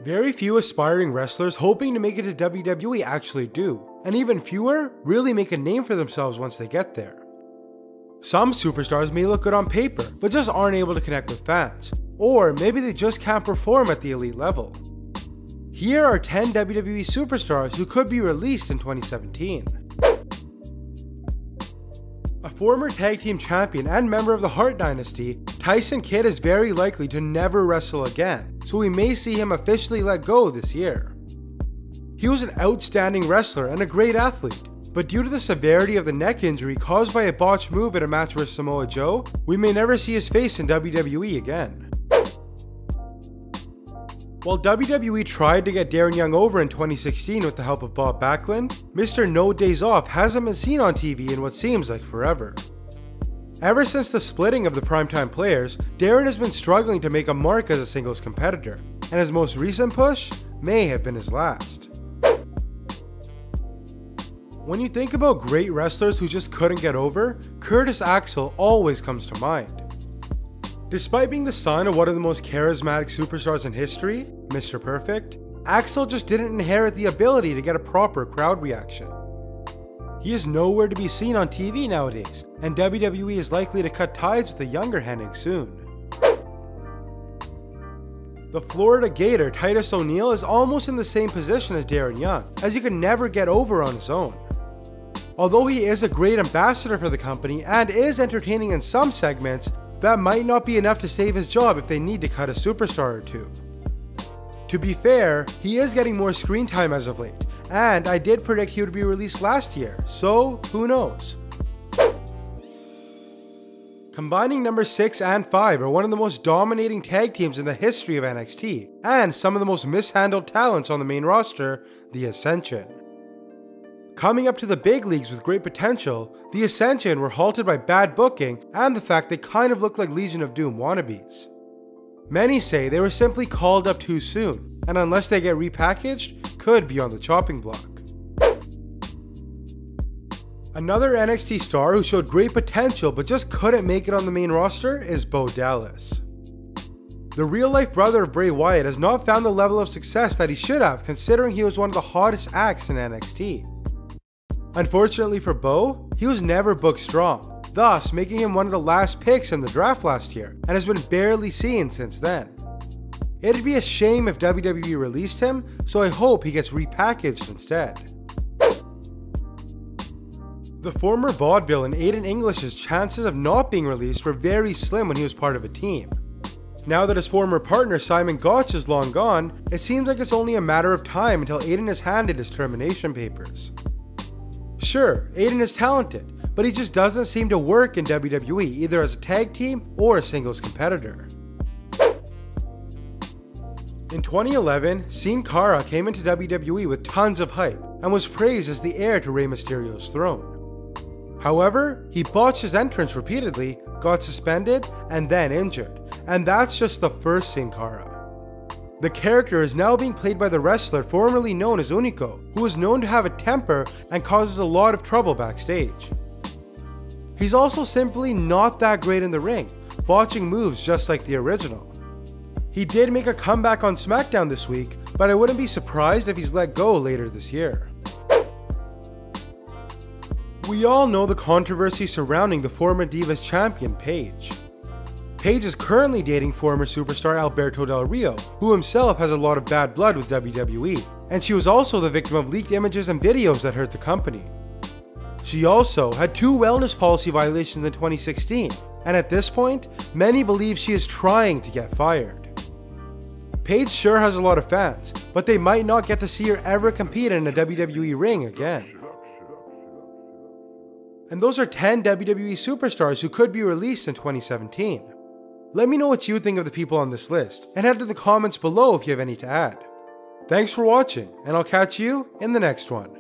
Very few aspiring wrestlers hoping to make it to WWE actually do, and even fewer really make a name for themselves once they get there. Some superstars may look good on paper, but just aren't able to connect with fans, or maybe they just can't perform at the elite level. Here are 10 WWE superstars who could be released in 2017. A former tag team champion and member of the Hart Dynasty, Tyson Kidd is very likely to never wrestle again, so we may see him officially let go this year. He was an outstanding wrestler and a great athlete, but due to the severity of the neck injury caused by a botched move at a match with Samoa Joe, we may never see his face in WWE again. While WWE tried to get Darren Young over in 2016 with the help of Bob Backlund, Mr. No Days Off hasn't been seen on TV in what seems like forever. Ever since the splitting of the primetime players, Darren has been struggling to make a mark as a singles competitor, and his most recent push may have been his last. When you think about great wrestlers who just couldn't get over, Curtis Axel always comes to mind. Despite being the son of one of the most charismatic superstars in history, Mr. Perfect, Axel just didn't inherit the ability to get a proper crowd reaction. He is nowhere to be seen on TV nowadays, and WWE is likely to cut ties with the younger Hennig soon. The Florida Gator Titus ONeil is almost in the same position as Darren Young, as he could never get over on his own. Although he is a great ambassador for the company and is entertaining in some segments, that might not be enough to save his job if they need to cut a superstar or two. To be fair, he is getting more screen time as of late, and I did predict he would be released last year, so who knows. Combining number 6 and 5 are one of the most dominating tag teams in the history of NXT, and some of the most mishandled talents on the main roster, the Ascension. Coming up to the big leagues with great potential, the Ascension were halted by bad booking and the fact they kind of looked like Legion of Doom wannabes. Many say they were simply called up too soon, and unless they get repackaged, could be on the chopping block. Another NXT star who showed great potential but just couldn't make it on the main roster is Bo Dallas. The real-life brother of Bray Wyatt has not found the level of success that he should have, considering he was one of the hottest acts in NXT. Unfortunately for Bo, he was never booked strong, thus making him one of the last picks in the draft last year, and has been barely seen since then. It'd be a shame if WWE released him, so I hope he gets repackaged instead. The former vaudeville Aiden English's chances of not being released were very slim when he was part of a team. Now that his former partner Simon Gotch is long gone, it seems like it's only a matter of time until Aiden is handed his termination papers. Sure, Aiden is talented, but he just doesn't seem to work in WWE either as a tag team or a singles competitor. In 2011, Sin Cara came into WWE with tons of hype and was praised as the heir to Rey Mysterio's throne. However, he botched his entrance repeatedly, got suspended, and then injured, and that's just the first Sin Cara. The character is now being played by the wrestler formerly known as Nico, who is known to have a temper and causes a lot of trouble backstage. He's also simply not that great in the ring, botching moves just like the original. He did make a comeback on SmackDown this week, but I wouldn't be surprised if he's let go later this year. We all know the controversy surrounding the former Divas champion Paige. Paige is currently dating former superstar Alberto Del Rio, who himself has a lot of bad blood with WWE, and she was also the victim of leaked images and videos that hurt the company. She also had 2 wellness policy violations in 2016, and at this point, many believe she is trying to get fired. Paige sure has a lot of fans, but they might not get to see her ever compete in a WWE ring again. And those are 10 WWE superstars who could be released in 2017. Let me know what you think of the people on this list, and head to the comments below if you have any to add. Thanks for watching, and I'll catch you in the next one.